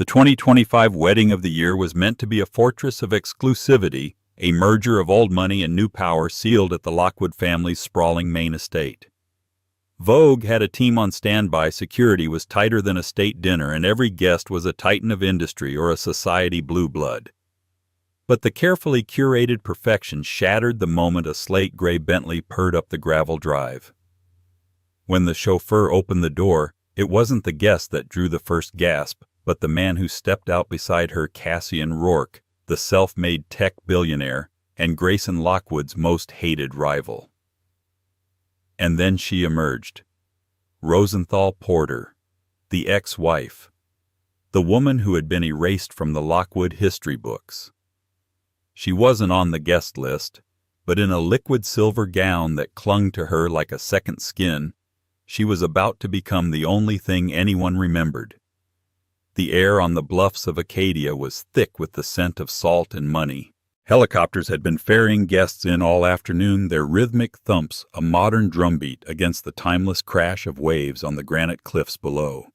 The 2025 wedding of the year was meant to be a fortress of exclusivity, a merger of old money and new power sealed at the Lockwood family's sprawling main estate. Vogue had a team on standby, security was tighter than a state dinner, and every guest was a titan of industry or a society blue blood. But the carefully curated perfection shattered the moment a slate gray Bentley purred up the gravel drive. When the chauffeur opened the door, it wasn't the guest that drew the first gasp, but the man who stepped out beside her, Cassian Rourke, the self-made tech billionaire, and Grayson Lockwood's most hated rival. And then she emerged. Rosenthal Porter, the ex-wife, the woman who had been erased from the Lockwood history books. She wasn't on the guest list, but in a liquid silver gown that clung to her like a second skin, she was about to become the only thing anyone remembered. The air on the bluffs of Acadia was thick with the scent of salt and money. Helicopters had been ferrying guests in all afternoon, their rhythmic thumps a modern drumbeat against the timeless crash of waves on the granite cliffs below.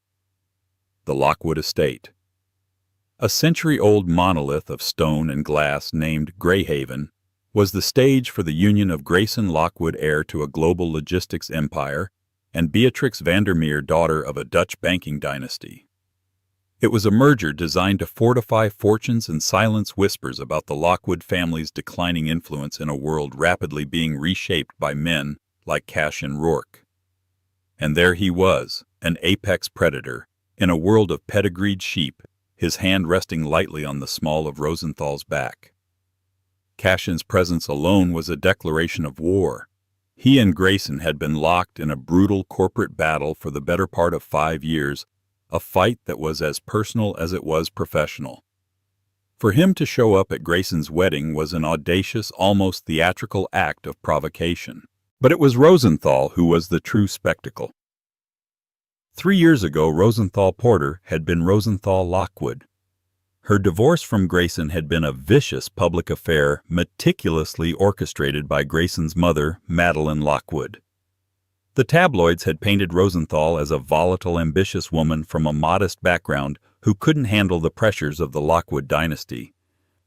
The Lockwood estate. A century-old monolith of stone and glass named Greyhaven was the stage for the union of Grayson Lockwood, heir to a global logistics empire, and Beatrix Van der Meer, daughter of a Dutch banking dynasty. It was a merger designed to fortify fortunes and silence whispers about the Lockwood family's declining influence in a world rapidly being reshaped by men like Cassian Rourke. And there he was, an apex predator, in a world of pedigreed sheep, his hand resting lightly on the small of Rosenthal's back. Cassian's presence alone was a declaration of war. He and Grayson had been locked in a brutal corporate battle for the better part of 5 years, a fight that was as personal as it was professional. For him to show up at Grayson's wedding was an audacious, almost theatrical act of provocation. But it was Rosenthal who was the true spectacle. 3 years ago, Rosenthal Porter had been Rosenthal Lockwood. Her divorce from Grayson had been a vicious public affair meticulously orchestrated by Grayson's mother, Madeline Lockwood. The tabloids had painted Rosenthal as a volatile, ambitious woman from a modest background who couldn't handle the pressures of the Lockwood dynasty.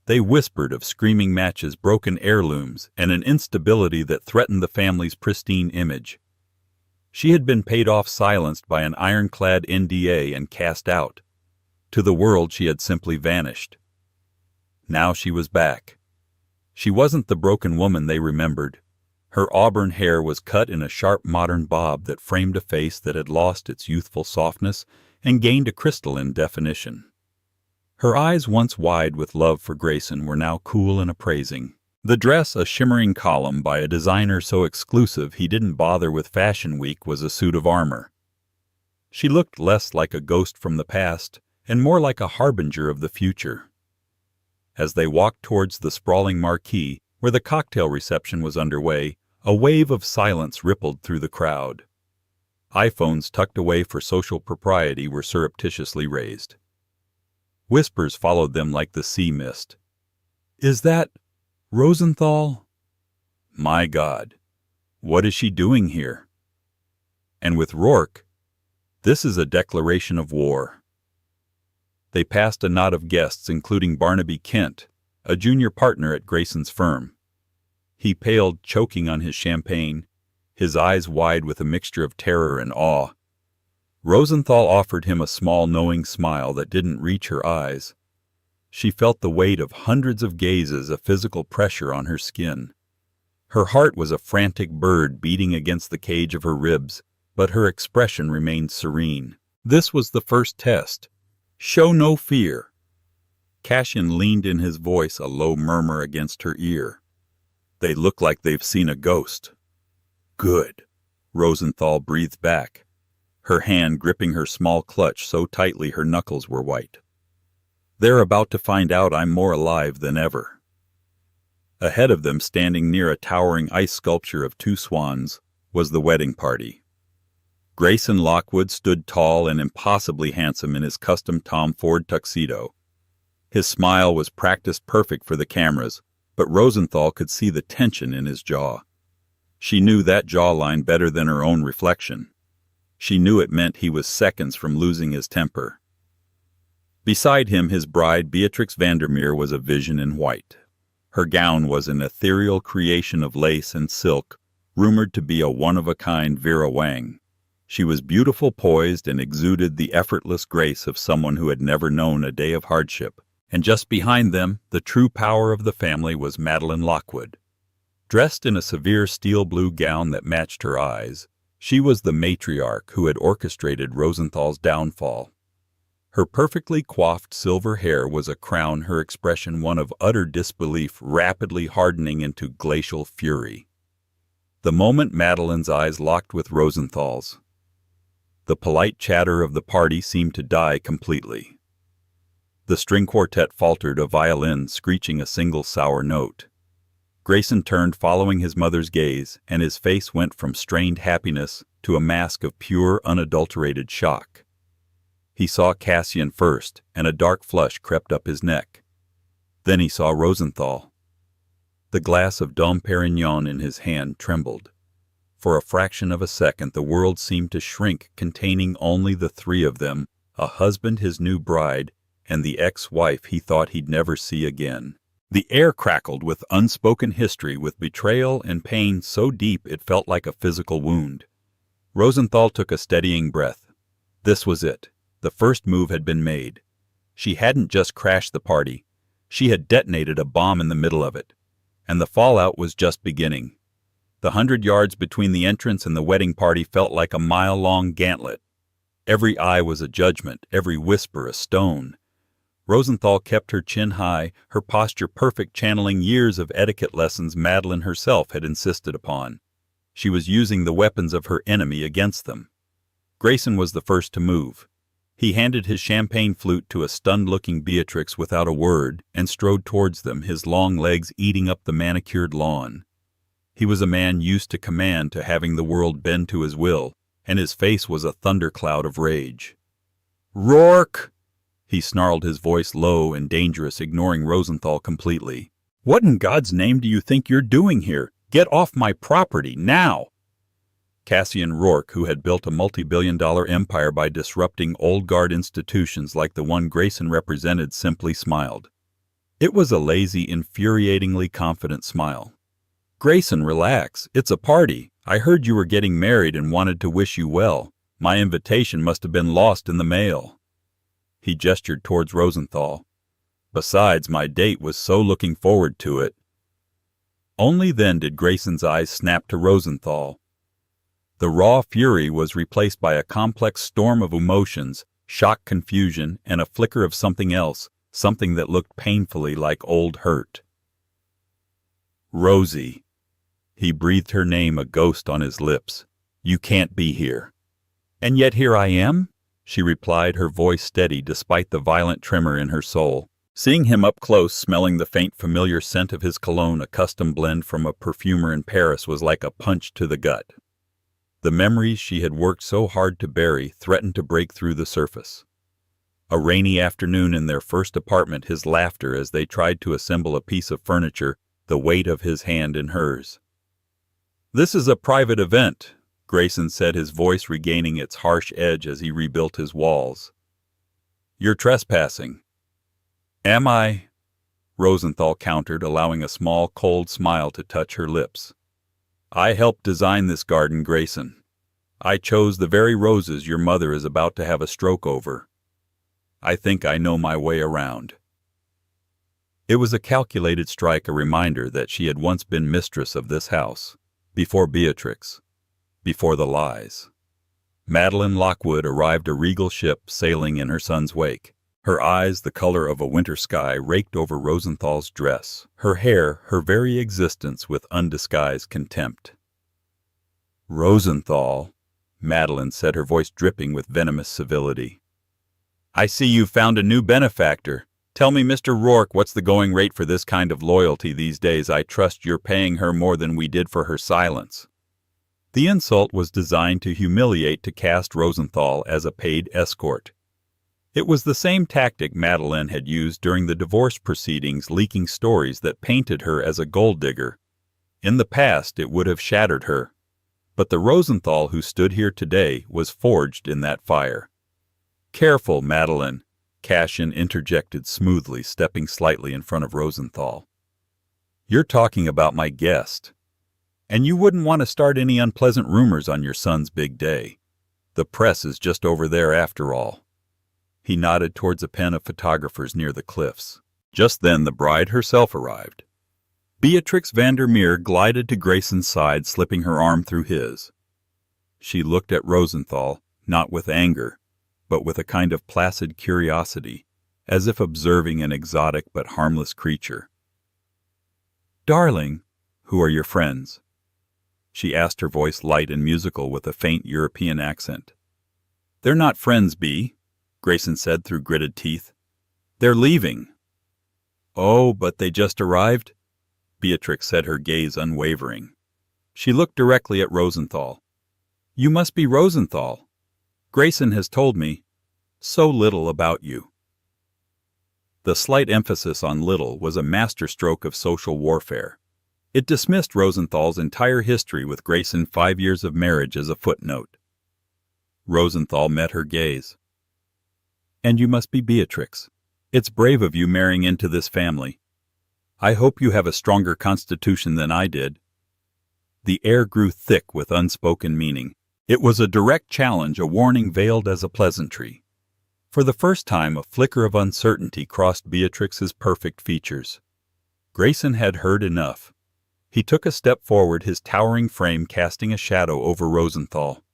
They whispered of screaming matches, broken heirlooms, and an instability that threatened the family's pristine image. She had been paid off, silenced by an ironclad NDA, and cast out. To the world she had simply vanished. Now she was back. She wasn't the broken woman they remembered. Her auburn hair was cut in a sharp modern bob that framed a face that had lost its youthful softness and gained a crystalline definition. Her eyes, once wide with love for Grayson, were now cool and appraising. The dress, a shimmering column by a designer so exclusive he didn't bother with Fashion Week, was a suit of armor. She looked less like a ghost from the past and more like a harbinger of the future. As they walked towards the sprawling marquee, where the cocktail reception was underway, a wave of silence rippled through the crowd. iPhones tucked away for social propriety were surreptitiously raised. Whispers followed them like the sea mist. "Is that Rosenthal? My God, what is she doing here?" And with Rourke, "This is a declaration of war." They passed a knot of guests, including Barnaby Kent, a junior partner at Grayson's firm. He paled, choking on his champagne, his eyes wide with a mixture of terror and awe. Rosenthal offered him a small, knowing smile that didn't reach her eyes. She felt the weight of hundreds of gazes, a physical pressure on her skin. Her heart was a frantic bird beating against the cage of her ribs, but her expression remained serene. This was the first test. Show no fear. Cassian leaned in, his voice a low murmur against her ear. "They look like they've seen a ghost." "Good," Rosenthal breathed back, her hand gripping her small clutch so tightly her knuckles were white. "They're about to find out I'm more alive than ever." Ahead of them, standing near a towering ice sculpture of 2 swans, was the wedding party. Grayson Lockwood stood tall and impossibly handsome in his custom Tom Ford tuxedo. His smile was practiced perfect for the cameras, but Rosenthal could see the tension in his jaw. She knew that jawline better than her own reflection. She knew it meant he was seconds from losing his temper. Beside him, his bride, Beatrix Van der Meer, was a vision in white. Her gown was an ethereal creation of lace and silk, rumored to be a one-of-a-kind Vera Wang. She was beautiful, poised, and exuded the effortless grace of someone who had never known a day of hardship. And just behind them, the true power of the family was Madeline Lockwood. Dressed in a severe steel blue gown that matched her eyes, she was the matriarch who had orchestrated Rosenthal's downfall. Her perfectly coiffed silver hair was a crown, her expression one of utter disbelief rapidly hardening into glacial fury. The moment Madeline's eyes locked with Rosenthal's, the polite chatter of the party seemed to die completely. The string quartet faltered, a violin screeching a single sour note. Grayson turned, following his mother's gaze, and his face went from strained happiness to a mask of pure, unadulterated shock. He saw Cassian first, and a dark flush crept up his neck. Then he saw Rosenthal. The glass of Dom Perignon in his hand trembled. For a fraction of a second the world seemed to shrink, containing only the three of them, a husband, his new bride, and the ex-wife he thought he'd never see again. The air crackled with unspoken history, with betrayal and pain so deep it felt like a physical wound. Rosenthal took a steadying breath. This was it. The first move had been made. She hadn't just crashed the party. She had detonated a bomb in the middle of it. And the fallout was just beginning. The 100 yards between the entrance and the wedding party felt like a mile-long gauntlet. Every eye was a judgment, every whisper a stone. Rosenthal kept her chin high, her posture perfect, channeling years of etiquette lessons Madeline herself had insisted upon. She was using the weapons of her enemy against them. Grayson was the first to move. He handed his champagne flute to a stunned-looking Beatrix without a word and strode towards them, his long legs eating up the manicured lawn. He was a man used to command, to having the world bend to his will, and his face was a thundercloud of rage. "Rourke!" He snarled, his voice low and dangerous, ignoring Rosenthal completely. "What in God's name do you think you're doing here? Get off my property, now!" Cassian Rourke, who had built a multi-billion-dollar empire by disrupting old guard institutions like the one Grayson represented, simply smiled. It was a lazy, infuriatingly confident smile. "Grayson, relax. It's a party. I heard you were getting married and wanted to wish you well. My invitation must have been lost in the mail." He gestured towards Rosenthal. "Besides, my date was so looking forward to it." Only then did Grayson's eyes snap to Rosenthal. The raw fury was replaced by a complex storm of emotions, shock, confusion, and a flicker of something else, something that looked painfully like old hurt. "Rosie." He breathed her name, a ghost on his lips. "You can't be here." "And yet here I am," she replied, her voice steady despite the violent tremor in her soul. Seeing him up close, smelling the faint familiar scent of his cologne, a custom blend from a perfumer in Paris, was like a punch to the gut. The memories she had worked so hard to bury threatened to break through the surface. A rainy afternoon in their first apartment, his laughter as they tried to assemble a piece of furniture, the weight of his hand in hers. "This is a private event," Grayson said, his voice regaining its harsh edge as he rebuilt his walls. "You're trespassing." "Am I?" Rosenthal countered, allowing a small, cold smile to touch her lips. "I helped design this garden, Grayson. I chose the very roses your mother is about to have a stroke over. I think I know my way around." It was a calculated strike, a reminder that she had once been mistress of this house, before Beatrix, before the lies. Madeline Lockwood arrived, a regal ship sailing in her son's wake. Her eyes, the color of a winter sky, raked over Rosenthal's dress, her hair, her very existence with undisguised contempt. "Rosenthal," Madeline said, her voice dripping with venomous civility. "I see you've found a new benefactor. Tell me, Mr. Rourke, what's the going rate for this kind of loyalty these days? I trust you're paying her more than we did for her silence." The insult was designed to humiliate, to cast Rosenthal as a paid escort. It was the same tactic Madeline had used during the divorce proceedings, leaking stories that painted her as a gold digger. In the past, it would have shattered her. But the Rosenthal who stood here today was forged in that fire. "Careful, Madeline. Cassian interjected smoothly, stepping slightly in front of Rosenthal. "You're talking about my guest. And you wouldn't want to start any unpleasant rumors on your son's big day. The press is just over there after all." He nodded towards a pen of photographers near the cliffs. Just then the bride herself arrived. Beatrix Van der Meer glided to Grayson's side, slipping her arm through his. She looked at Rosenthal, not with anger, but with a kind of placid curiosity, as if observing an exotic but harmless creature. "Darling, who are your friends?" she asked, her voice light and musical with a faint European accent. "They're not friends, Bea," Grayson said through gritted teeth. "They're leaving." "Oh, but they just arrived?" Beatrix said, her gaze unwavering. She looked directly at Rosenthal. "You must be Rosenthal. Grayson has told me so little about you." The slight emphasis on little was a masterstroke of social warfare. It dismissed Rosenthal's entire history with Grayson 5 years of marriage as a footnote. Rosenthal met her gaze. "And you must be Beatrix. It's brave of you marrying into this family. I hope you have a stronger constitution than I did." The air grew thick with unspoken meaning. It was a direct challenge, a warning veiled as a pleasantry. For the first time, a flicker of uncertainty crossed Beatrix's perfect features. Grayson had heard enough. He took a step forward, his towering frame casting a shadow over Rosenthal.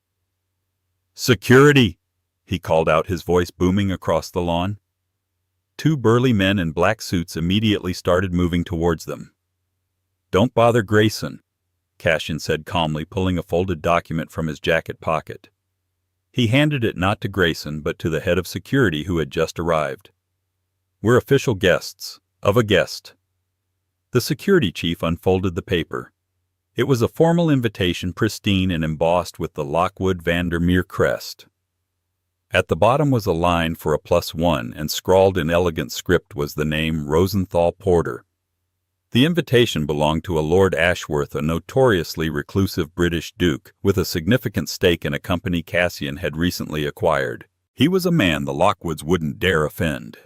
"Security!" he called out, his voice booming across the lawn. 2 burly men in black suits immediately started moving towards them. "Don't bother Grayson," Cassian said calmly, pulling a folded document from his jacket pocket. He handed it not to Grayson, but to the head of security who had just arrived. "We're official guests of a guest." The security chief unfolded the paper. It was a formal invitation, pristine and embossed with the Lockwood Van der Meer crest. At the bottom was a line for a +1, and scrawled in elegant script was the name Rosenthal Porter. The invitation belonged to a Lord Ashworth, a notoriously reclusive British duke with a significant stake in a company Cassian had recently acquired. He was a man the Lockwoods wouldn't dare offend.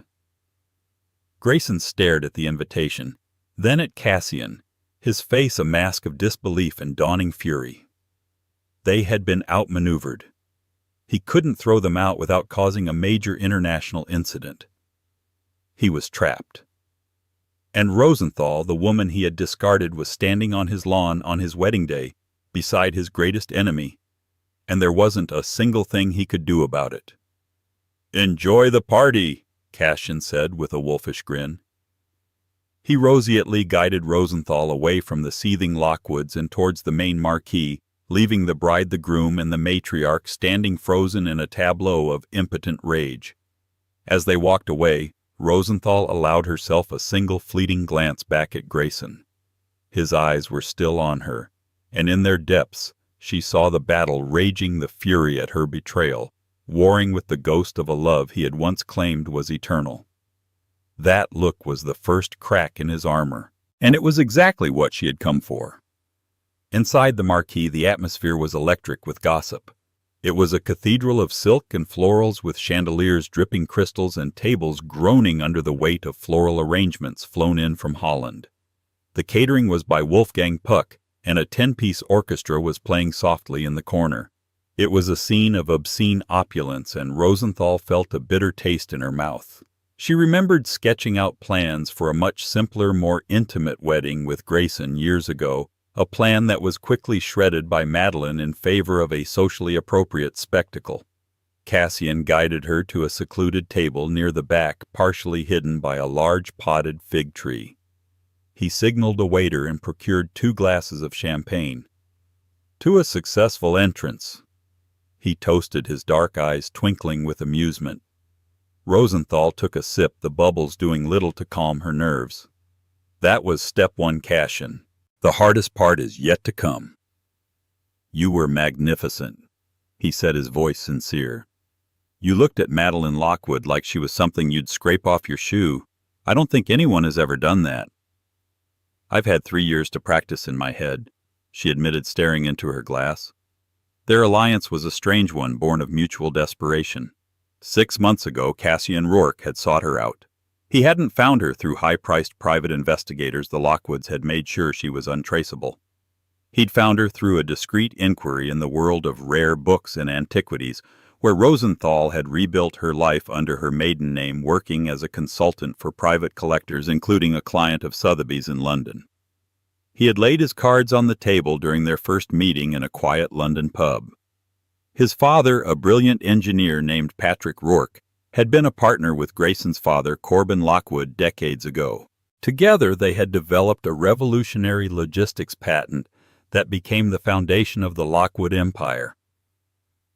Grayson stared at the invitation, then at Cassian, his face a mask of disbelief and dawning fury. They had been outmaneuvered. He couldn't throw them out without causing a major international incident. He was trapped. And Rosenthal, the woman he had discarded, was standing on his lawn on his wedding day, beside his greatest enemy, and there wasn't a single thing he could do about it. "Enjoy the party," Cassian said with a wolfish grin. He roseately guided Rosenthal away from the seething Lockwoods and towards the main marquee, leaving the bride, the groom, and the matriarch standing frozen in a tableau of impotent rage. As they walked away, Rosenthal allowed herself a single fleeting glance back at Grayson. His eyes were still on her, and in their depths she saw the battle raging, the fury at her betrayal, warring with the ghost of a love he had once claimed was eternal. That look was the first crack in his armor, and it was exactly what she had come for. Inside the marquee, the atmosphere was electric with gossip. It was a cathedral of silk and florals, with chandeliers dripping crystals and tables groaning under the weight of floral arrangements flown in from Holland. The catering was by Wolfgang Puck, and a 10-piece orchestra was playing softly in the corner. It was a scene of obscene opulence, and Rosenthal felt a bitter taste in her mouth. She remembered sketching out plans for a much simpler, more intimate wedding with Grayson years ago, a plan that was quickly shredded by Madeline in favor of a socially appropriate spectacle. Cassian guided her to a secluded table near the back, partially hidden by a large potted fig tree. He signaled a waiter and procured 2 glasses of champagne. "To a successful entrance," he toasted, his dark eyes twinkling with amusement. Rosenthal took a sip, the bubbles doing little to calm her nerves. "That was step 1, Cassian. The hardest part is yet to come." "You were magnificent," he said, his voice sincere. "You looked at Madeline Lockwood like she was something you'd scrape off your shoe. I don't think anyone has ever done that." "I've had 3 years to practice in my head," she admitted, staring into her glass. "Their alliance was a strange one, born of mutual desperation. 6 months ago, Cassian Rourke had sought her out. He hadn't found her through high-priced private investigators. The Lockwoods had made sure she was untraceable. He'd found her through a discreet inquiry in the world of rare books and antiquities, where Rosenthal had rebuilt her life under her maiden name, working as a consultant for private collectors, including a client of Sotheby's in London. He had laid his cards on the table during their first meeting in a quiet London pub. His father, a brilliant engineer named Beatrix Rourke, had been a partner with Grayson's father, Grayson Lockwood, decades ago. Together, they had developed a revolutionary logistics patent that became the foundation of the Lockwood empire.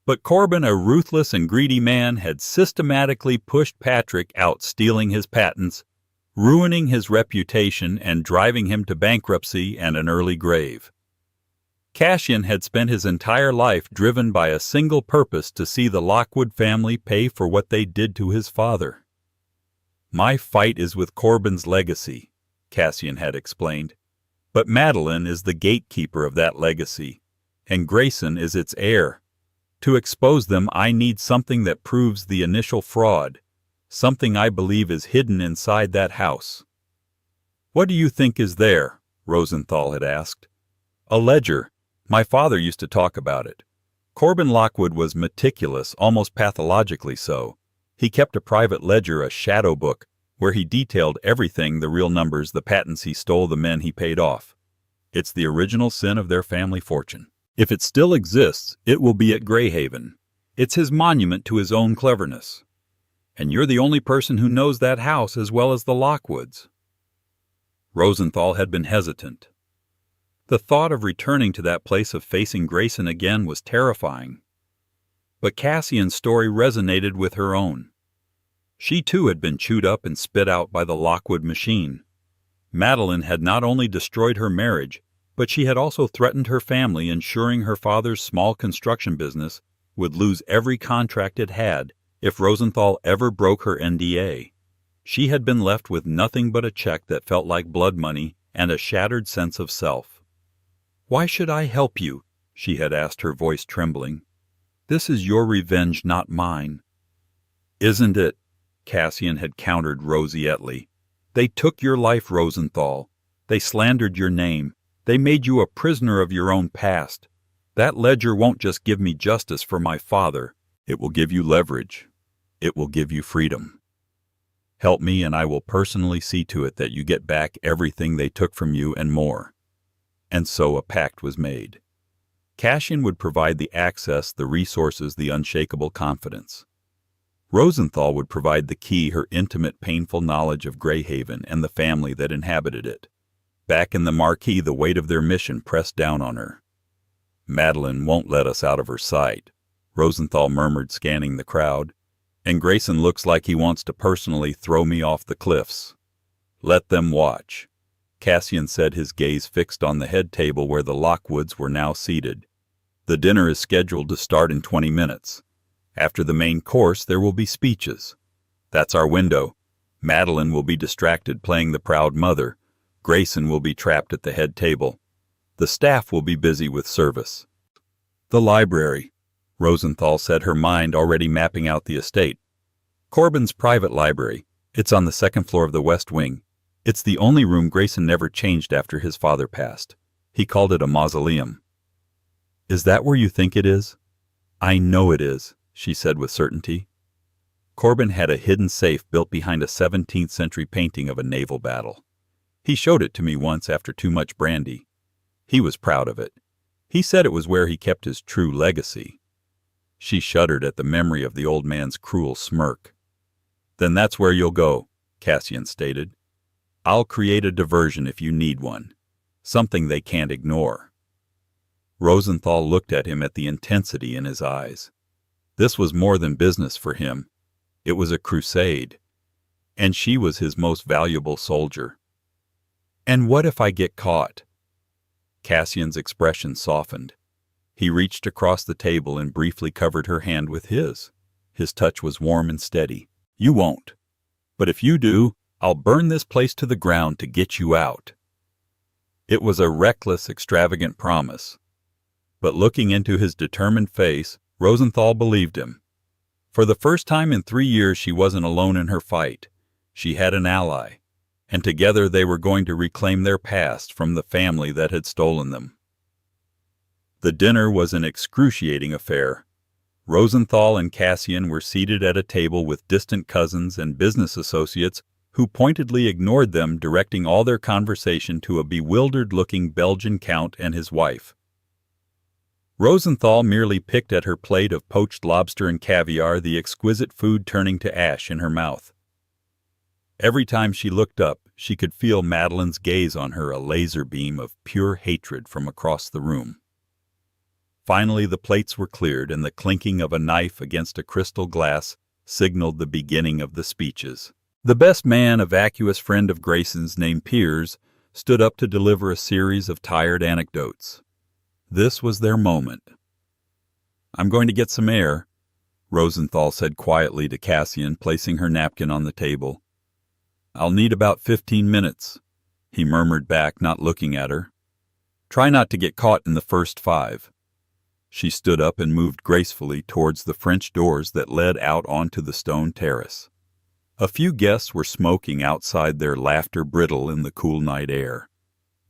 But Corbin, a ruthless and greedy man, had systematically pushed Beatrix out, stealing his patents, ruining his reputation, and driving him to bankruptcy and an early grave. Cassian had spent his entire life driven by a single purpose: to see the Lockwood family pay for what they did to his father. "My fight is with Corbin's legacy," Cassian had explained. "But Madeline is the gatekeeper of that legacy, and Grayson is its heir. To expose them, I need something that proves the initial fraud, something I believe is hidden inside that house." "What do you think is there?" Rosenthal had asked. "A ledger. My father used to talk about it." Grayson Lockwood was meticulous, almost pathologically so. He kept a private ledger, a shadow book, where he detailed everything: the real numbers, the patents he stole, the men he paid off. It's the original sin of their family fortune. If it still exists, it will be at Greyhaven. It's his monument to his own cleverness. And you're the only person who knows that house as well as the Lockwoods." Rosenthal had been hesitant. The thought of returning to that place, of facing Grayson again, was terrifying. But Cassian's story resonated with her own. She too had been chewed up and spit out by the Lockwood machine. Madeline had not only destroyed her marriage, but she had also threatened her family, ensuring her father's small construction business would lose every contract it had if Rosenthal ever broke her NDA. She had been left with nothing but a check that felt like blood money and a shattered sense of self. "Why should I help you?" she had asked, her voice trembling. "This is your revenge, not mine." "Isn't it?" Cassian had countered roseately. "They took your life, Rosenthal. They slandered your name. They made you a prisoner of your own past. That ledger won't just give me justice for my father. It will give you leverage. It will give you freedom. Help me, and I will personally see to it that you get back everything they took from you and more." And so a pact was made. Cassian would provide the access, the resources, the unshakable confidence. Rosenthal would provide the key, her intimate, painful knowledge of Greyhaven and the family that inhabited it. Back in the Marquis, the weight of their mission pressed down on her. "Madeline won't let us out of her sight," Rosenthal murmured, scanning the crowd. "And Grayson looks like he wants to personally throw me off the cliffs. Let them watch." Cassian said, his gaze fixed on the head table where the Lockwoods were now seated. "The dinner is scheduled to start in 20 minutes. After the main course, there will be speeches. That's our window. Madeline will be distracted playing the proud mother. Grayson will be trapped at the head table. The staff will be busy with service." "The library," Rosenthal said, her mind already mapping out the estate. "Corbin's private library. It's on the second floor of the West Wing. It's the only room Grayson never changed after his father passed. He called it a mausoleum." "Is that where you think it is?" "I know it is," she said with certainty. Corbin had a hidden safe built behind a 17th century painting of a naval battle. He showed it to me once after too much brandy. He was proud of it. He said it was where he kept his true legacy. She shuddered at the memory of the old man's cruel smirk. "Then that's where you'll go," Cassian stated. "I'll create a diversion if you need one. Something they can't ignore." Rosenthal looked at him, at the intensity in his eyes. This was more than business for him. It was a crusade. And she was his most valuable soldier. "And what if I get caught?" Cassian's expression softened. He reached across the table and briefly covered her hand with his. His touch was warm and steady. "You won't. But if you do, I'll burn this place to the ground to get you out." It was a reckless, extravagant promise. But looking into his determined face, Rosenthal believed him. For the first time in 3 years, she wasn't alone in her fight. She had an ally, and together they were going to reclaim their past from the family that had stolen them. The dinner was an excruciating affair. Rosenthal and Cassian were seated at a table with distant cousins and business associates who pointedly ignored them, directing all their conversation to a bewildered-looking Belgian count and his wife. Rosenthal merely picked at her plate of poached lobster and caviar, the exquisite food turning to ash in her mouth. Every time she looked up, she could feel Madeline's gaze on her, a laser beam of pure hatred from across the room. Finally, the plates were cleared, and the clinking of a knife against a crystal glass signaled the beginning of the speeches. The best man, a vacuous friend of Grayson's named Piers, stood up to deliver a series of tired anecdotes. This was their moment. "I'm going to get some air," Rosenthal said quietly to Cassian, placing her napkin on the table. "I'll need about 15 minutes, he murmured back, not looking at her. "Try not to get caught in the first 5. She stood up and moved gracefully towards the French doors that led out onto the stone terrace. A few guests were smoking outside, their laughter brittle in the cool night air.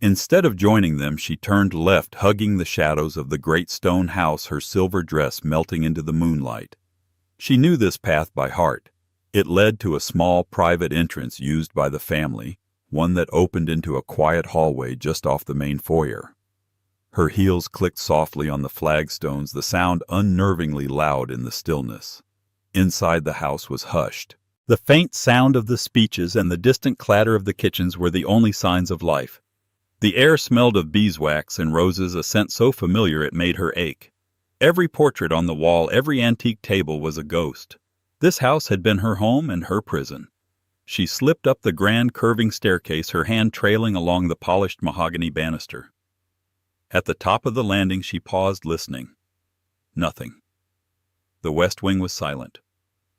Instead of joining them, she turned left, hugging the shadows of the great stone house, her silver dress melting into the moonlight. She knew this path by heart. It led to a small private entrance used by the family, one that opened into a quiet hallway just off the main foyer. Her heels clicked softly on the flagstones, the sound unnervingly loud in the stillness. Inside, the house was hushed. The faint sound of the speeches and the distant clatter of the kitchens were the only signs of life. The air smelled of beeswax and roses, a scent so familiar it made her ache. Every portrait on the wall, every antique table was a ghost. This house had been her home and her prison. She slipped up the grand curving staircase, her hand trailing along the polished mahogany banister. At the top of the landing she paused, listening. Nothing. The west wing was silent.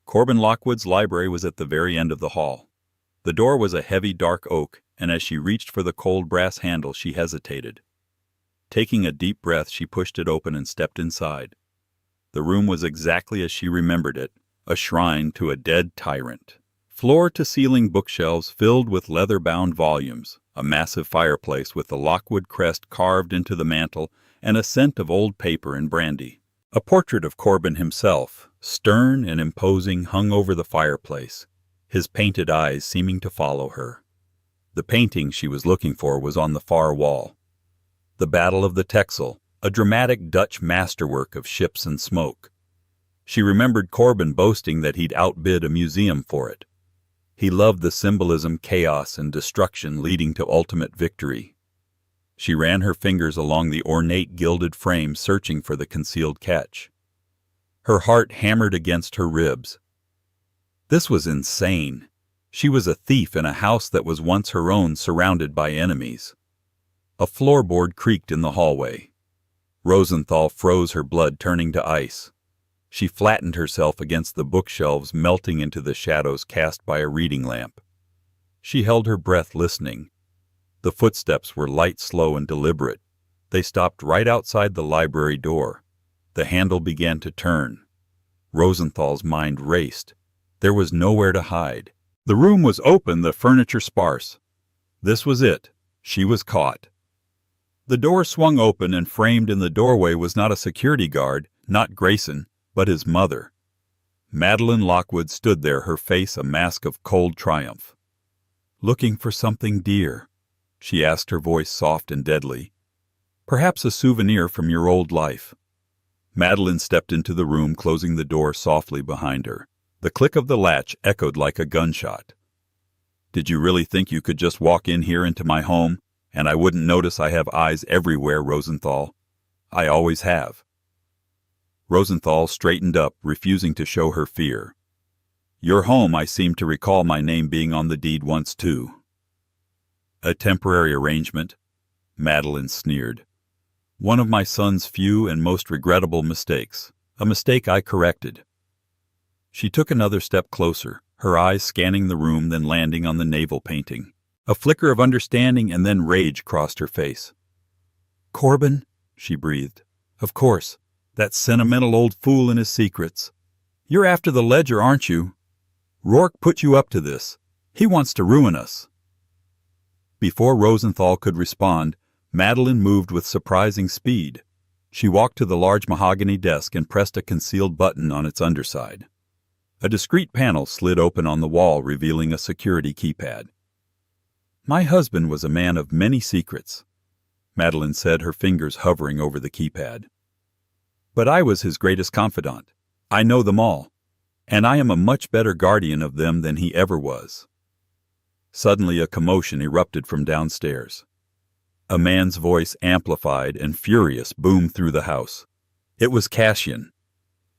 Corbin Lockwood's library was at the very end of the hall. The door was a heavy dark oak, and as she reached for the cold brass handle she hesitated. Taking a deep breath, she pushed it open and stepped inside. The room was exactly as she remembered it, a shrine to a dead tyrant. Floor-to-ceiling bookshelves filled with leather-bound volumes, a massive fireplace with the Lockwood crest carved into the mantel, and a scent of old paper and brandy. A portrait of Corbin himself, stern and imposing, hung over the fireplace, his painted eyes seeming to follow her. The painting she was looking for was on the far wall. The Battle of the Texel, a dramatic Dutch masterwork of ships and smoke. She remembered Corbin boasting that he'd outbid a museum for it. He loved the symbolism, chaos, and destruction leading to ultimate victory. She ran her fingers along the ornate gilded frame, searching for the concealed catch. Her heart hammered against her ribs. This was insane. She was a thief in a house that was once her own, surrounded by enemies. A floorboard creaked in the hallway. Rosenthal froze, her blood turning to ice. She flattened herself against the bookshelves, melting into the shadows cast by a reading lamp. She held her breath, listening. The footsteps were light, slow, and deliberate. They stopped right outside the library door. The handle began to turn. Rosenthal's mind raced. There was nowhere to hide. The room was open, the furniture sparse. This was it. She was caught. The door swung open, and framed in the doorway was not a security guard, not Grayson, but his mother. Madeline Lockwood stood there, her face a mask of cold triumph. "Looking for something dear?" she asked, her voice soft and deadly. "Perhaps a souvenir from your old life." Madeline stepped into the room, closing the door softly behind her. The click of the latch echoed like a gunshot. "Did you really think you could just walk in here into my home, and I wouldn't notice I have eyes everywhere, Rosenthal? I always have." Rosenthal straightened up, refusing to show her fear. "Your home, I seem to recall my name being on the deed once too." "A temporary arrangement," Madeline sneered. "One of my son's few and most regrettable mistakes, a mistake I corrected." She took another step closer, her eyes scanning the room, then landing on the naval painting. A flicker of understanding and then rage crossed her face. "Corbin," she breathed. "Of course, that sentimental old fool and his secrets. You're after the ledger, aren't you? Rourke put you up to this. He wants to ruin us." Before Rosenthal could respond, Madeline moved with surprising speed. She walked to the large mahogany desk and pressed a concealed button on its underside. A discreet panel slid open on the wall, revealing a security keypad. "My husband was a man of many secrets," Madeline said, her fingers hovering over the keypad. "But I was his greatest confidant. I know them all, and I am a much better guardian of them than he ever was." Suddenly a commotion erupted from downstairs. A man's voice, amplified and furious, boomed through the house. It was Cassian.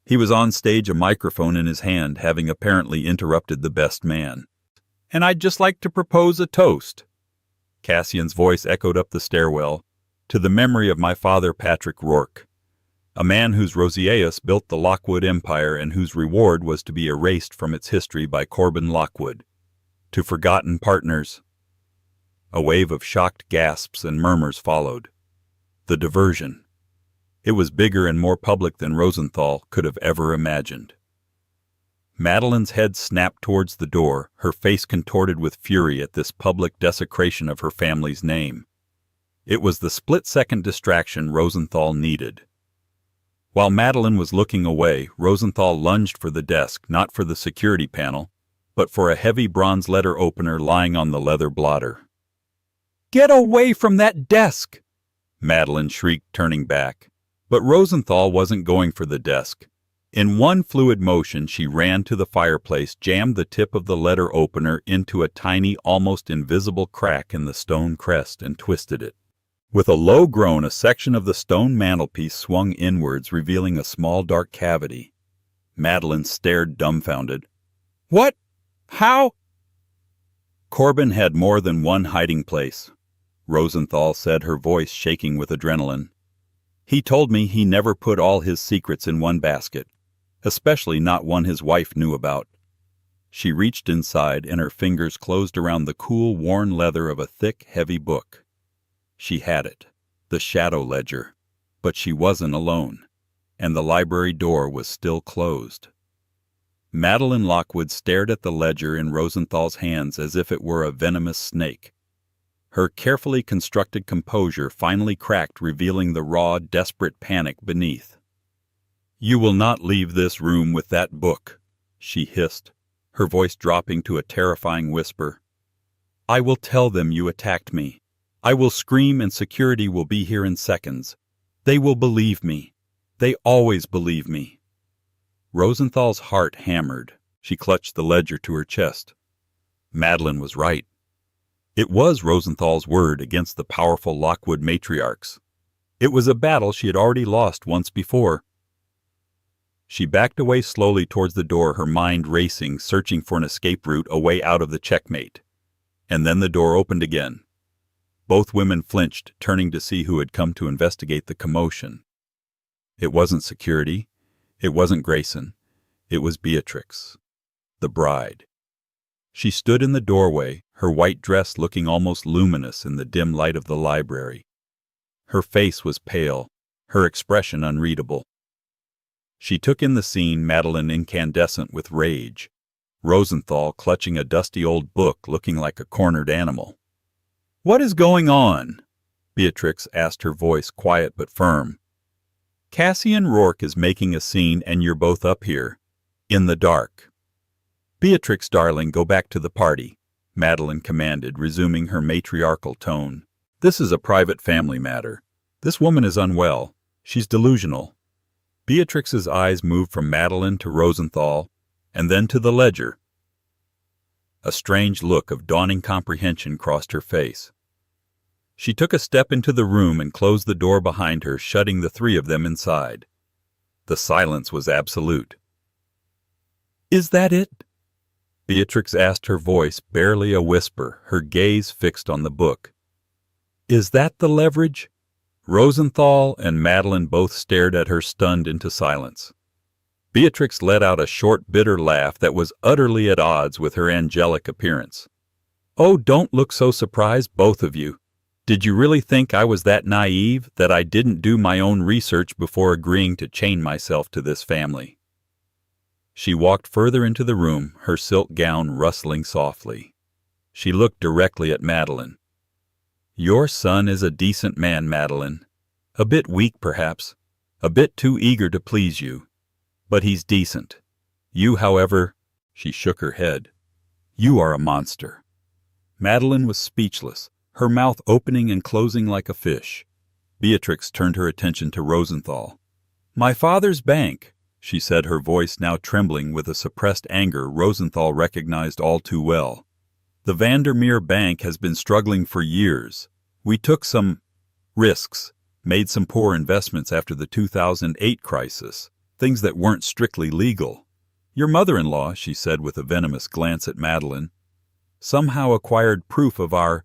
He was on stage, a microphone in his hand, having apparently interrupted the best man. "And I'd just like to propose a toast." Cassian's voice echoed up the stairwell, "to the memory of my father Beatrix Rourke, a man whose Roseaeus built the Lockwood Empire and whose reward was to be erased from its history by Grayson Lockwood. To forgotten partners." A wave of shocked gasps and murmurs followed. The diversion. It was bigger and more public than Rosenthal could have ever imagined. Madeline's head snapped towards the door, her face contorted with fury at this public desecration of her family's name. It was the split-second distraction Rosenthal needed. While Madeline was looking away, Rosenthal lunged for the desk, not for the security panel, but for a heavy bronze letter opener lying on the leather blotter. "Get away from that desk!" Madeline shrieked, turning back. But Rosenthal wasn't going for the desk. In one fluid motion, she ran to the fireplace, jammed the tip of the letter opener into a tiny, almost invisible crack in the stone crest, and twisted it. With a low groan, a section of the stone mantelpiece swung inwards, revealing a small dark cavity. Madeline stared dumbfounded. "What? How?" "Corbin had more than one hiding place," Rosenthal said, her voice shaking with adrenaline. "He told me he never put all his secrets in one basket, especially not one his wife knew about." She reached inside, and her fingers closed around the cool, worn leather of a thick, heavy book. She had it, the shadow ledger, but she wasn't alone, and the library door was still closed. Madeline Lockwood stared at the ledger in Rosenthal's hands as if it were a venomous snake. Her carefully constructed composure finally cracked, revealing the raw, desperate panic beneath. "You will not leave this room with that book," she hissed, her voice dropping to a terrifying whisper. "I will tell them you attacked me. I will scream and security will be here in seconds. They will believe me. They always believe me." Rosenthal's heart hammered. She clutched the ledger to her chest. Madeline was right. It was Rosenthal's word against the powerful Lockwood matriarchs. It was a battle she had already lost once before. She backed away slowly towards the door, her mind racing, searching for an escape route, a way out of the checkmate. And then the door opened again. Both women flinched, turning to see who had come to investigate the commotion. It wasn't security. It wasn't Grayson. It was Beatrix, the bride. She stood in the doorway, her white dress looking almost luminous in the dim light of the library. Her face was pale, her expression unreadable. She took in the scene, Madeline incandescent with rage, Rosenthal clutching a dusty old book looking like a cornered animal. "What is going on?" Beatrix asked, her voice quiet but firm. "Cassian Rourke is making a scene and you're both up here, in the dark." "Beatrix, darling, go back to the party," Madeline commanded, resuming her matriarchal tone. "This is a private family matter. This woman is unwell. She's delusional." Beatrix's eyes moved from Madeline to Rosenthal, and then to the ledger. A strange look of dawning comprehension crossed her face. She took a step into the room and closed the door behind her, shutting the three of them inside. The silence was absolute. "Is that it?" Beatrix asked, her voice barely a whisper, her gaze fixed on the book. "Is that the leverage?" Rosenthal and Madeline both stared at her, stunned into silence. Beatrix let out a short, bitter laugh that was utterly at odds with her angelic appearance. "Oh, don't look so surprised, both of you. Did you really think I was that naive, that I didn't do my own research before agreeing to chain myself to this family?" She walked further into the room, her silk gown rustling softly. She looked directly at Madeline. "Your son is a decent man, Madeline. A bit weak, perhaps. A bit too eager to please you. But he's decent. You, however," she shook her head, "you are a monster." Madeline was speechless, her mouth opening and closing like a fish. Beatrix turned her attention to Rosenthal. "My father's bank," she said, her voice now trembling with a suppressed anger Rosenthal recognized all too well. "The Van der Meer Bank has been struggling for years. We took some risks, made some poor investments after the 2008 crisis, things that weren't strictly legal. Your mother-in-law," she said with a venomous glance at Madeline, "somehow acquired proof of our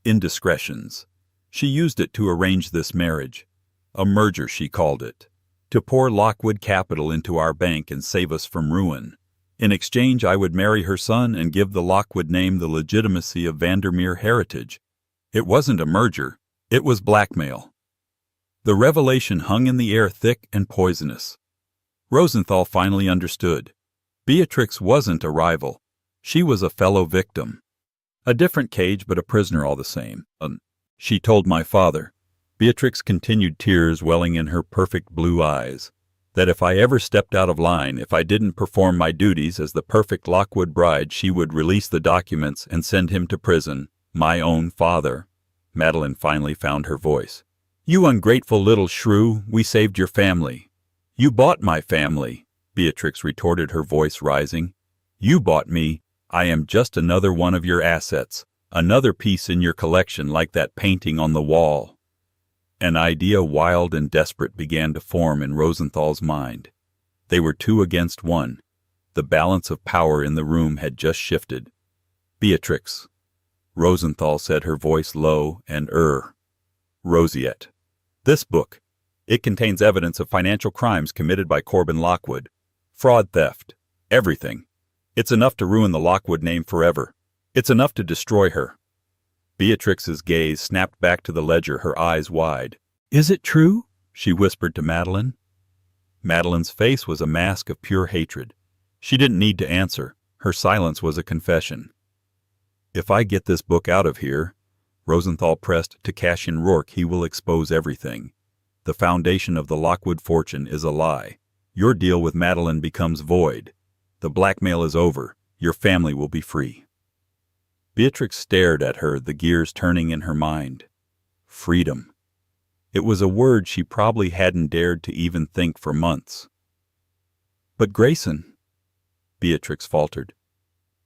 indiscretions. She used it to arrange this marriage. A merger, she called it. To pour Lockwood capital into our bank and save us from ruin. In exchange, I would marry her son and give the Lockwood name the legitimacy of Van der Meer heritage. It wasn't a merger. It was blackmail." The revelation hung in the air thick and poisonous. Rosenthal finally understood. Beatrix wasn't a rival. She was a fellow victim. A different cage, but a prisoner all the same. She told my father, Beatrix continued, tears welling in her perfect blue eyes, that if I ever stepped out of line, if I didn't perform my duties as the perfect Lockwood bride, she would release the documents and send him to prison. My own father. Madeline finally found her voice. "You ungrateful little shrew, we saved your family." "You bought my family," Beatrix retorted, her voice rising. "You bought me. I am just another one of your assets, another piece in your collection, like that painting on the wall." An idea wild and desperate began to form in Rosenthal's mind. They were two against one. The balance of power in the room had just shifted. "Beatrix," Rosenthal said, her voice low and roseate. "This book, it contains evidence of financial crimes committed by Corbin Lockwood. Fraud, theft, everything. It's enough to ruin the Lockwood name forever. It's enough to destroy her." Beatrix's gaze snapped back to the ledger, her eyes wide. "Is it true?" she whispered to Madeline. Madeline's face was a mask of pure hatred. She didn't need to answer. Her silence was a confession. "If I get this book out of here," Rosenthal pressed to Cassian Rourke, "he will expose everything. The foundation of the Lockwood fortune is a lie. Your deal with Madeline becomes void. The blackmail is over. Your family will be free." Beatrix stared at her, the gears turning in her mind. Freedom. It was a word she probably hadn't dared to even think for months. "But Grayson," Beatrix faltered,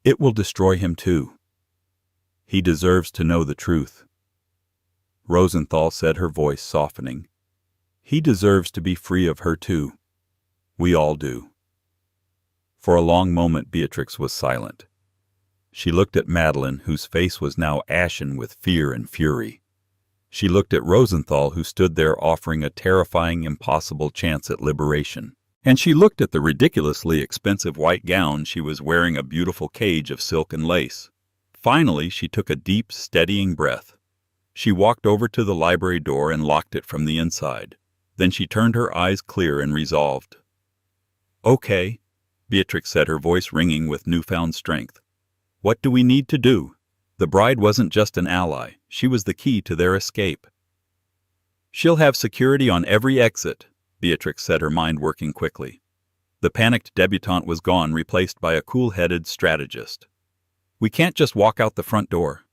"it will destroy him too. He deserves to know the truth." Rosenthal said, her voice softening. "He deserves to be free of her too. We all do." For a long moment Beatrix was silent. She looked at Madeline, whose face was now ashen with fear and fury. She looked at Rosenthal, who stood there offering a terrifying, impossible chance at liberation. And she looked at the ridiculously expensive white gown she was wearing, a beautiful cage of silk and lace. Finally, she took a deep, steadying breath. She walked over to the library door and locked it from the inside. Then she turned, her eyes clear and resolved. "Okay," Beatrix said, her voice ringing with newfound strength. "What do we need to do? The bride wasn't just an ally. She was the key to their escape." "She'll have security on every exit," Beatrix said, her mind working quickly. The panicked debutante was gone, replaced by a cool-headed strategist. "We can't just walk out the front door."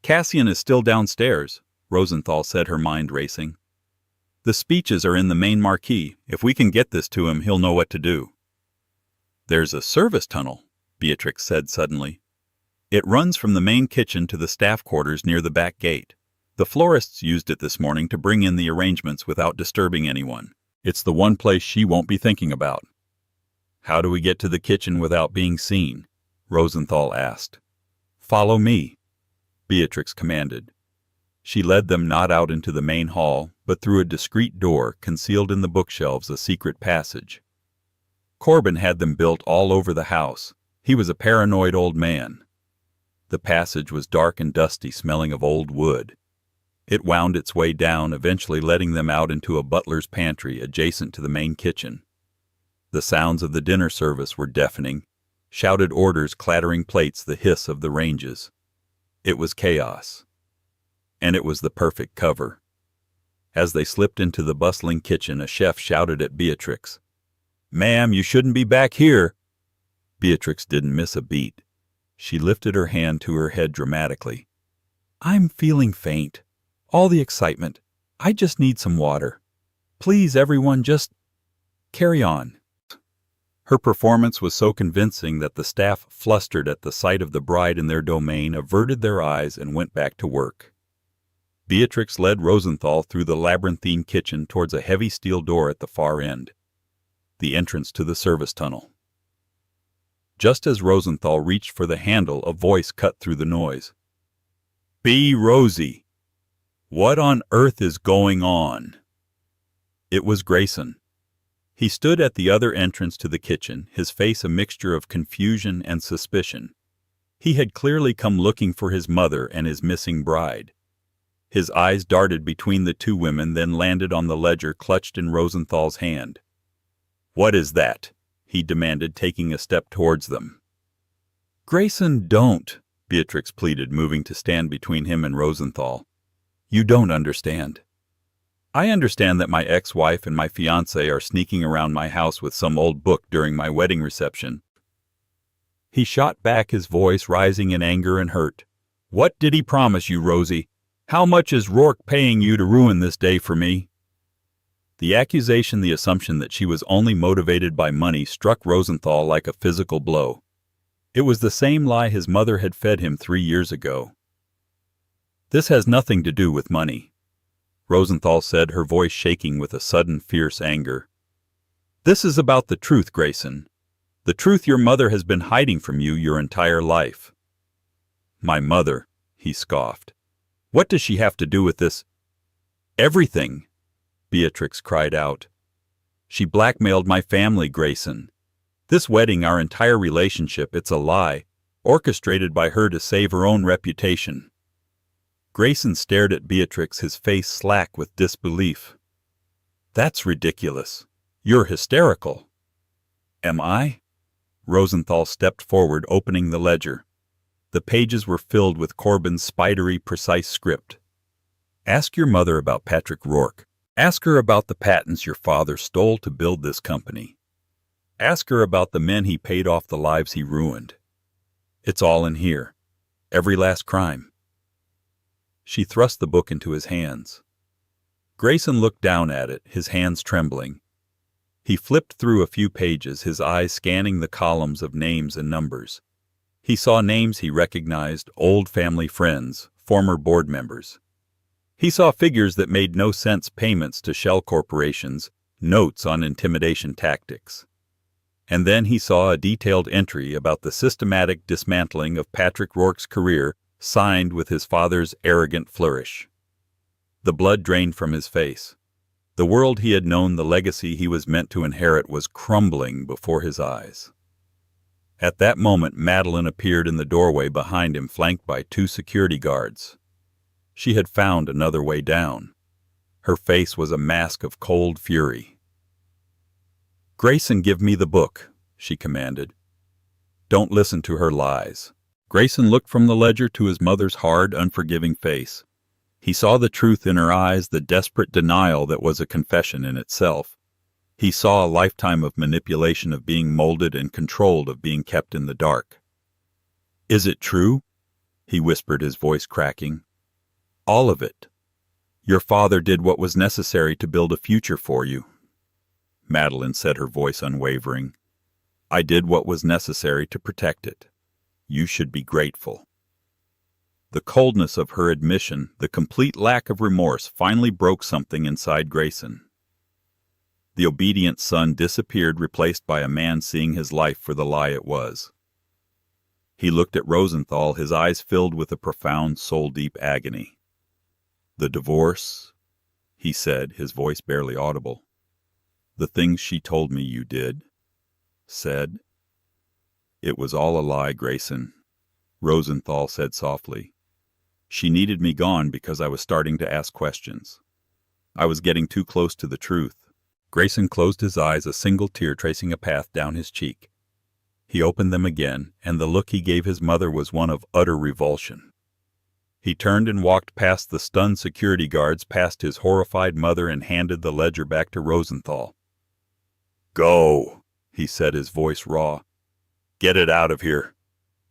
"Cassian is still downstairs," Rosenthal said, her mind racing. "The speeches are in the main marquee. If we can get this to him, he'll know what to do." "There's a service tunnel," Beatrix said suddenly. "It runs from the main kitchen to the staff quarters near the back gate. The florists used it this morning to bring in the arrangements without disturbing anyone. It's the one place she won't be thinking about." "How do we get to the kitchen without being seen?" Rosenthal asked. "Follow me," Beatrix commanded. She led them not out into the main hall, but through a discreet door, concealed in the bookshelves, a secret passage. Corbin had them built all over the house. He was a paranoid old man. The passage was dark and dusty, smelling of old wood. It wound its way down, eventually letting them out into a butler's pantry adjacent to the main kitchen. The sounds of the dinner service were deafening, shouted orders clattering plates, the hiss of the ranges. It was chaos. And it was the perfect cover. As they slipped into the bustling kitchen, a chef shouted at Beatrix, "Ma'am, you shouldn't be back here." Beatrix didn't miss a beat. She lifted her hand to her head dramatically. "I'm feeling faint. All the excitement. I just need some water. Please, everyone, just carry on." Her performance was so convincing that the staff, flustered at the sight of the bride in their domain, averted their eyes and went back to work. Beatrix led Rosenthal through the labyrinthine kitchen towards a heavy steel door at the far end, the entrance to the service tunnel. Just as Rosenthal reached for the handle, a voice cut through the noise. "Be Rosie! What on earth is going on?" It was Grayson. He stood at the other entrance to the kitchen, his face a mixture of confusion and suspicion. He had clearly come looking for his mother and his missing bride. His eyes darted between the two women, then landed on the ledger clutched in Rosenthal's hand. "What is that?" he demanded, taking a step towards them. "Grayson, don't," Beatrix pleaded, moving to stand between him and Rosenthal. "You don't understand. I understand that my ex-wife and my fiancé are sneaking around my house with some old book during my wedding reception." He shot back, his voice rising in anger and hurt. "What did he promise you, Rosie? How much is Rourke paying you to ruin this day for me?" The accusation, the assumption that she was only motivated by money, struck Rosenthal like a physical blow. It was the same lie his mother had fed him 3 years ago. "This has nothing to do with money," Rosenthal said, her voice shaking with a sudden fierce anger. "This is about the truth, Grayson. The truth your mother has been hiding from you your entire life." "My mother," he scoffed. "What does she have to do with this?" "Everything," Beatrix cried out. "She blackmailed my family, Grayson. This wedding, our entire relationship, it's a lie, orchestrated by her to save her own reputation." Grayson stared at Beatrix, his face slack with disbelief. "That's ridiculous. You're hysterical." "Am I?" Rosenthal stepped forward, opening the ledger. The pages were filled with Corbin's spidery, precise script. "Ask your mother about Patrick Rourke. Ask her about the patents your father stole to build this company. Ask her about the men he paid off, the lives he ruined. It's all in here. Every last crime." She thrust the book into his hands. Grayson looked down at it, his hands trembling. He flipped through a few pages, his eyes scanning the columns of names and numbers. He saw names he recognized, old family friends, former board members. He saw figures that made no sense, payments to shell corporations, notes on intimidation tactics. And then he saw a detailed entry about the systematic dismantling of Patrick Rourke's career, signed with his father's arrogant flourish. The blood drained from his face. The world he had known, the legacy he was meant to inherit, was crumbling before his eyes. At that moment, Madeline appeared in the doorway behind him, flanked by 2 security guards. She had found another way down. Her face was a mask of cold fury. "Grayson, give me the book," she commanded. "Don't listen to her lies." Grayson looked from the ledger to his mother's hard, unforgiving face. He saw the truth in her eyes, the desperate denial that was a confession in itself. He saw a lifetime of manipulation, of being molded and controlled, of being kept in the dark. "Is it true?" he whispered, his voice cracking. "All of it. Your father did what was necessary to build a future for you." Madeline said, her voice unwavering. "I did what was necessary to protect it. You should be grateful." The coldness of her admission, the complete lack of remorse, finally broke something inside Grayson. The obedient son disappeared, replaced by a man seeing his life for the lie it was. He looked at Rosenthal, his eyes filled with a profound, soul-deep agony. "The divorce," he said, his voice barely audible. "The things she told me you did, said." "It was all a lie, Grayson," Rosenthal said softly. "She needed me gone because I was starting to ask questions. I was getting too close to the truth. Grayson closed his eyes, a single tear tracing a path down his cheek. He opened them again, and the look he gave his mother was one of utter revulsion. He turned and walked past the stunned security guards, past his horrified mother, and handed the ledger back to Rosenthal. "Go," he said, his voice raw. "Get it out of here.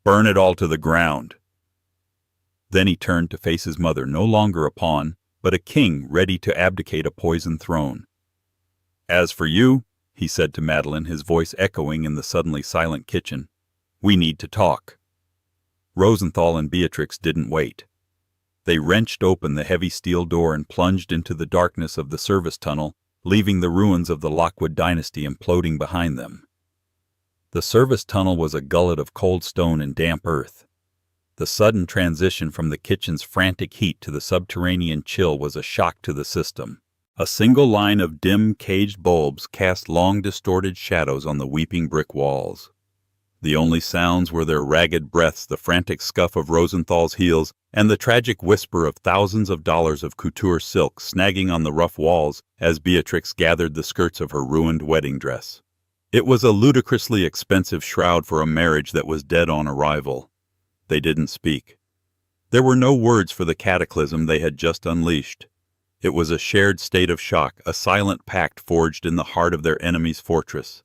Burn it all to the ground." Then he turned to face his mother, no longer a pawn, but a king ready to abdicate a poisoned throne. "As for you," he said to Madeline, his voice echoing in the suddenly silent kitchen, "we need to talk." Rosenthal and Beatrix didn't wait. They wrenched open the heavy steel door and plunged into the darkness of the service tunnel, leaving the ruins of the Lockwood dynasty imploding behind them. The service tunnel was a gullet of cold stone and damp earth. The sudden transition from the kitchen's frantic heat to the subterranean chill was a shock to the system. A single line of dim, caged bulbs cast long, distorted shadows on the weeping brick walls. The only sounds were their ragged breaths, the frantic scuff of Rosenthal's heels, and the tragic whisper of thousands of dollars of couture silk snagging on the rough walls as Beatrix gathered the skirts of her ruined wedding dress. It was a ludicrously expensive shroud for a marriage that was dead on arrival. They didn't speak. There were no words for the cataclysm they had just unleashed. It was a shared state of shock, a silent pact forged in the heart of their enemy's fortress.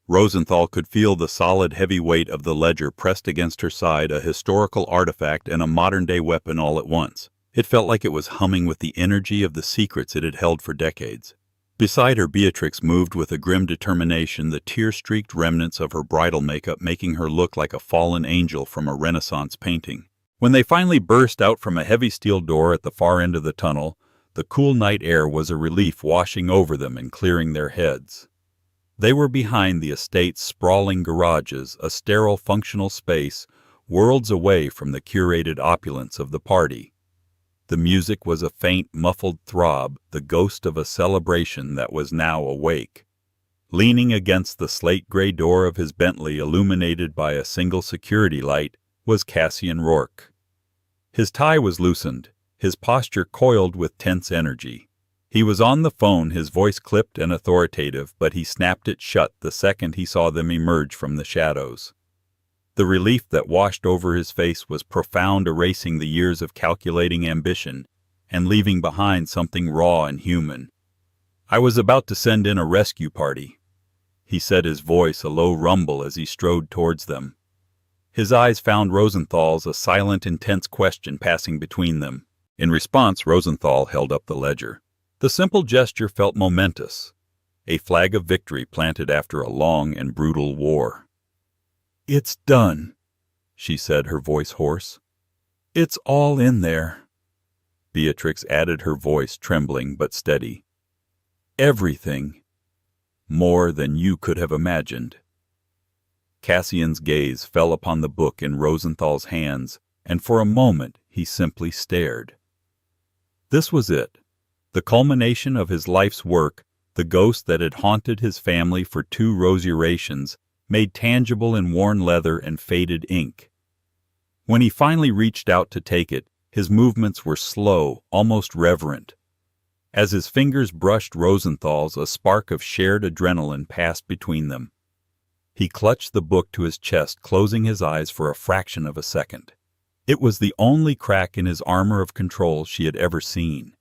Rosenthal could feel the solid, heavy weight of the ledger pressed against her side, a historical artifact and a modern-day weapon all at once. It felt like it was humming with the energy of the secrets it had held for decades. Beside her, Beatrix moved with a grim determination, the tear-streaked remnants of her bridal makeup making her look like a fallen angel from a Renaissance painting. When they finally burst out from a heavy steel door at the far end of the tunnel, the cool night air was a relief, washing over them and clearing their heads. They were behind the estate's sprawling garages, a sterile, functional space, worlds away from the curated opulence of the party. The music was a faint, muffled throb, the ghost of a celebration that was now awake. Leaning against the slate-gray door of his Bentley, illuminated by a single security light, was Cassian Rourke. His tie was loosened, his posture coiled with tense energy. He was on the phone, his voice clipped and authoritative, but he snapped it shut the second he saw them emerge from the shadows. The relief that washed over his face was profound, erasing the years of calculating ambition and leaving behind something raw and human. "I was about to send in a rescue party," he said, his voice a low rumble as he strode towards them. His eyes found Rosenthal's, a silent, intense question passing between them. In response, Rosenthal held up the ledger. The simple gesture felt momentous, a flag of victory planted after a long and brutal war. "It's done," she said, her voice hoarse. "It's all in there." Beatrix added, her voice trembling but steady. "Everything. More than you could have imagined." Cassian's gaze fell upon the book in Rosenthal's hands, and for a moment he simply stared. This was it. The culmination of his life's work, the ghost that had haunted his family for 2 rosurations, made tangible in worn leather and faded ink. When he finally reached out to take it, his movements were slow, almost reverent. As his fingers brushed Rosenthal's, a spark of shared adrenaline passed between them. He clutched the book to his chest, closing his eyes for a fraction of a second. It was the only crack in his armor of control she had ever seen.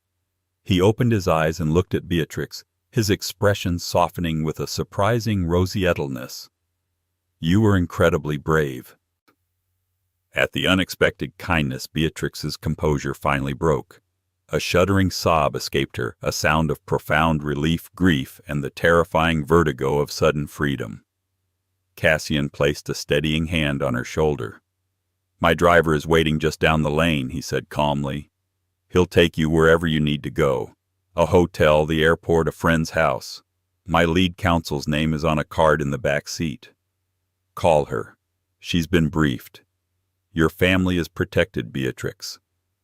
He opened his eyes and looked at Beatrix, his expression softening with a surprising roseatelness. "You were incredibly brave." At the unexpected kindness, Beatrix's composure finally broke. A shuddering sob escaped her, a sound of profound relief, grief, and the terrifying vertigo of sudden freedom. Cassian placed a steadying hand on her shoulder. "My driver is waiting just down the lane," he said calmly. "He'll take you wherever you need to go. A hotel, the airport, a friend's house. My lead counsel's name is on a card in the back seat. Call her. She's been briefed. Your family is protected, Beatrix.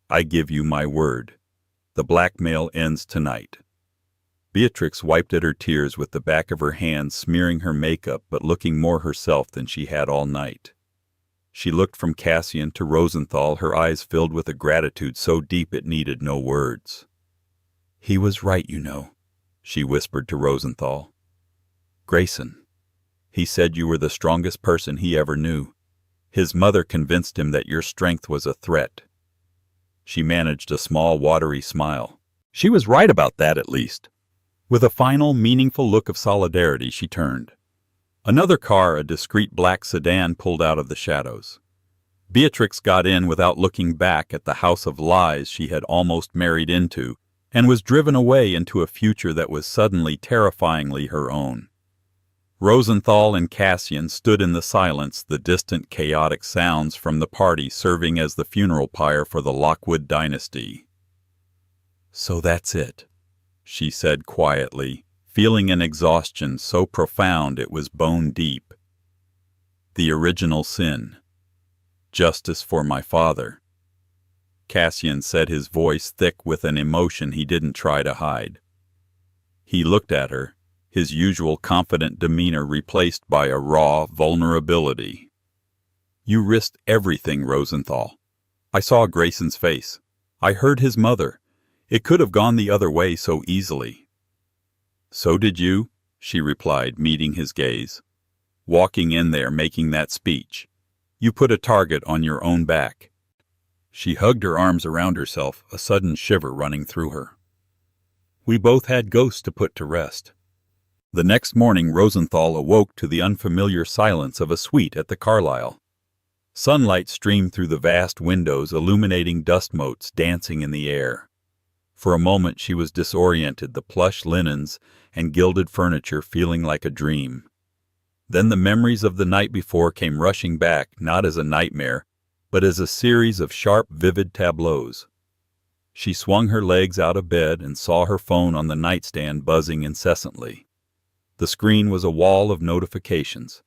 I give you my word. The blackmail ends tonight." Beatrix wiped at her tears with the back of her hand, smearing her makeup but looking more herself than she had all night. She looked from Cassian to Rosenthal, her eyes filled with a gratitude so deep it needed no words. "He was right, you know," she whispered to Rosenthal. "Grayson. He said you were the strongest person he ever knew. His mother convinced him that your strength was a threat." She managed a small, watery smile. She was right about that, at least. With a final, meaningful look of solidarity, she turned. Another car, a discreet black sedan, pulled out of the shadows. Beatrix got in without looking back at the house of lies she had almost married into, and was driven away into a future that was suddenly terrifyingly her own. Rosenthal and Cassian stood in the silence, the distant, chaotic sounds from the party serving as the funeral pyre for the Lockwood dynasty. "So that's it," she said quietly, feeling an exhaustion so profound it was bone deep. "The original sin. Justice for my father." Cassian said, his voice thick with an emotion he didn't try to hide. He looked at her, his usual confident demeanor replaced by a raw vulnerability. "You risked everything, Rosenthal. I saw Grayson's face. I heard his mother. It could have gone the other way so easily." "So did you," she replied, meeting his gaze. "Walking in there making that speech. You put a target on your own back." She hugged her arms around herself, a sudden shiver running through her. "We both had ghosts to put to rest." The next morning Rosenthal awoke to the unfamiliar silence of a suite at the Carlyle. Sunlight streamed through the vast windows, illuminating dust motes dancing in the air. For a moment she was disoriented, the plush linens and gilded furniture feeling like a dream. Then the memories of the night before came rushing back, not as a nightmare, but as a series of sharp, vivid tableaus. She swung her legs out of bed and saw her phone on the nightstand buzzing incessantly. The screen was a wall of notifications.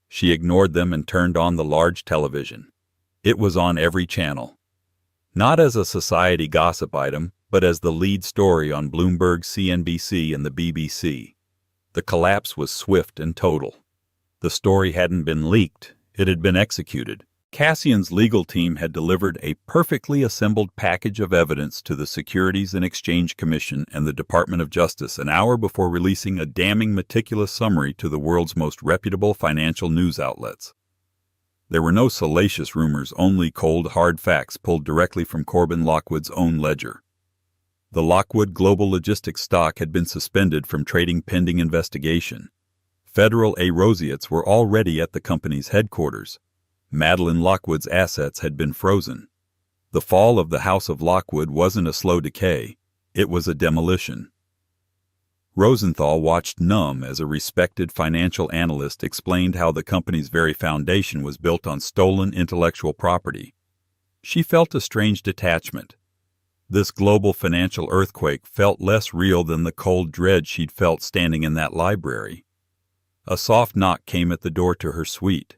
She ignored them and turned on the large television. It was on every channel. Not as a society gossip item, but as the lead story on Bloomberg, CNBC, and the BBC. The collapse was swift and total. The story hadn't been leaked, it had been executed. Cassian's legal team had delivered a perfectly assembled package of evidence to the Securities and Exchange Commission and the Department of Justice an hour before releasing a damning, meticulous summary to the world's most reputable financial news outlets. There were no salacious rumors, only cold, hard facts pulled directly from Corbin Lockwood's own ledger. The Lockwood Global Logistics stock had been suspended from trading pending investigation. Federal Roseates were already at the company's headquarters. Madeline Lockwood's assets had been frozen. The fall of the House of Lockwood wasn't a slow decay, it was a demolition. Rosenthal watched numb as a respected financial analyst explained how the company's very foundation was built on stolen intellectual property. She felt a strange detachment. This global financial earthquake felt less real than the cold dread she'd felt standing in that library. A soft knock came at the door to her suite.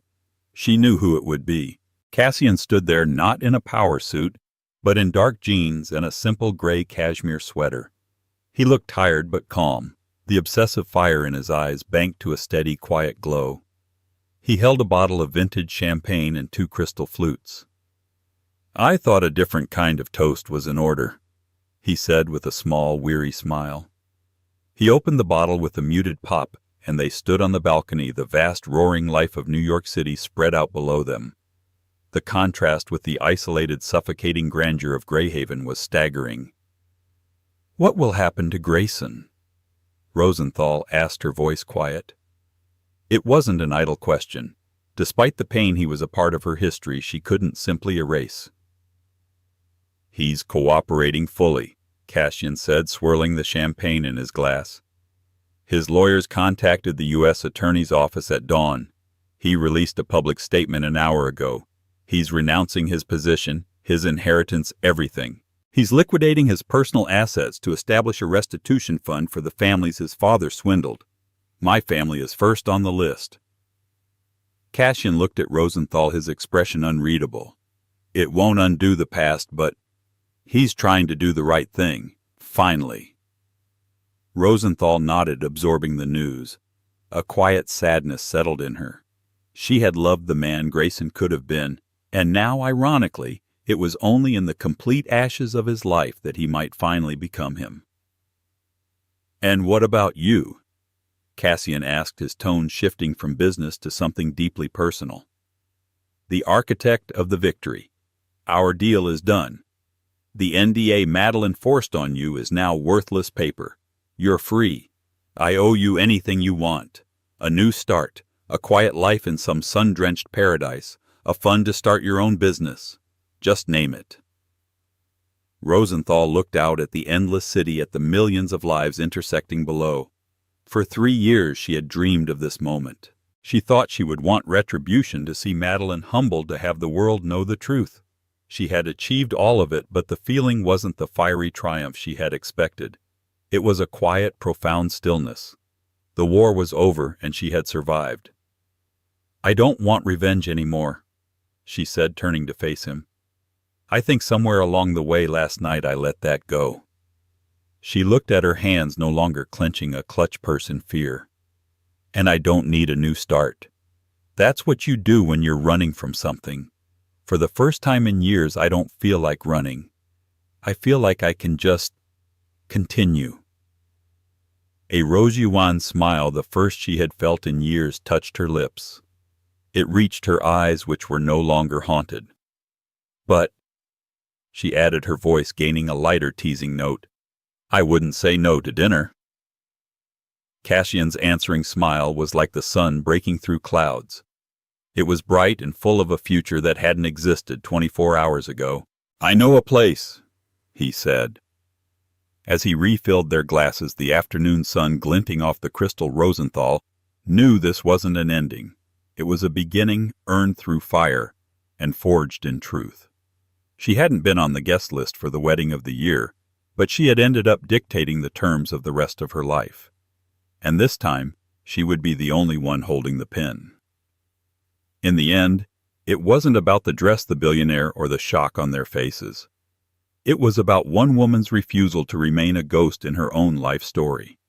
She knew who it would be. Cassian stood there not in a power suit, but in dark jeans and a simple gray cashmere sweater. He looked tired but calm, the obsessive fire in his eyes banked to a steady, quiet glow. He held a bottle of vintage champagne and 2 crystal flutes. "I thought a different kind of toast was in order," he said with a small, weary smile. He opened the bottle with a muted pop, and they stood on the balcony, the vast roaring life of New York City spread out below them. The contrast with the isolated, suffocating grandeur of Greyhaven was staggering. "What will happen to Grayson?" Rosenthal asked, her voice quiet. It wasn't an idle question. Despite the pain he was a part of her history, she couldn't simply erase. "He's cooperating fully," Cassian said, swirling the champagne in his glass. "His lawyers contacted the U.S. Attorney's Office at dawn. He released a public statement an hour ago. He's renouncing his position, his inheritance, everything. He's liquidating his personal assets to establish a restitution fund for the families his father swindled. My family is first on the list." Cassian looked at Rosenthal, his expression unreadable. "It won't undo the past, but he's trying to do the right thing, finally." Rosenthal nodded, absorbing the news. A quiet sadness settled in her. She had loved the man Grayson could have been, and now, ironically, it was only in the complete ashes of his life that he might finally become him. "And what about you?" Cassian asked, his tone shifting from business to something deeply personal. "The architect of the victory. Our deal is done. The NDA Madeline forced on you is now worthless paper. You're free. I owe you anything you want. A new start, a quiet life in some sun-drenched paradise, a fund to start your own business. Just name it." Rosenthal looked out at the endless city, at the millions of lives intersecting below. For 3 years she had dreamed of this moment. She thought she would want retribution to see Madeline humbled, to have the world know the truth. She had achieved all of it, but the feeling wasn't the fiery triumph she had expected. It was a quiet, profound stillness. The war was over, and she had survived. "I don't want revenge anymore," she said, turning to face him. "I think somewhere along the way last night I let that go." She looked at her hands, no longer clenching a clutch purse in fear. "And I don't need a new start. That's what you do when you're running from something. For the first time in years, I don't feel like running. I feel like I can just continue." A rose-yuan smile, the first she had felt in years, touched her lips. It reached her eyes, which were no longer haunted. "But," she added, her voice gaining a lighter, teasing note, "I wouldn't say no to dinner." Cassian's answering smile was like the sun breaking through clouds. It was bright and full of a future that hadn't existed 24 hours ago. "I know a place," he said. As he refilled their glasses, the afternoon sun glinting off the crystal, Rosenthal knew this wasn't an ending. It was a beginning, earned through fire and forged in truth. She hadn't been on the guest list for the wedding of the year, but she had ended up dictating the terms of the rest of her life. And this time, she would be the only one holding the pen. In the end, it wasn't about the dress, the billionaire, or the shock on their faces. It was about one woman's refusal to remain a ghost in her own life story.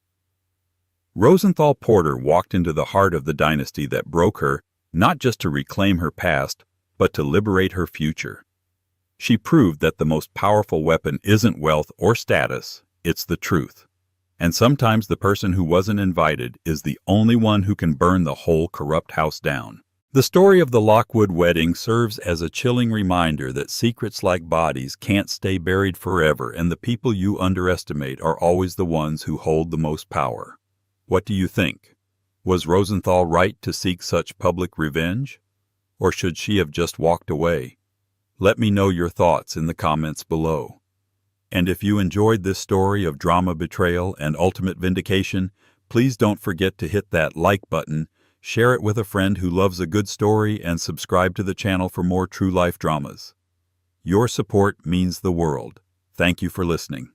Rosenthal Porter walked into the heart of the dynasty that broke her, not just to reclaim her past, but to liberate her future. She proved that the most powerful weapon isn't wealth or status, it's the truth. And sometimes the person who wasn't invited is the only one who can burn the whole corrupt house down. The story of the Lockwood wedding serves as a chilling reminder that secrets like bodies can't stay buried forever, and the people you underestimate are always the ones who hold the most power. What do you think? Was Rosenthal right to seek such public revenge? Or should she have just walked away? Let me know your thoughts in the comments below. And if you enjoyed this story of drama, betrayal, and ultimate vindication, please don't forget to hit that like button, share it with a friend who loves a good story, and subscribe to the channel for more true life dramas. Your support means the world. Thank you for listening.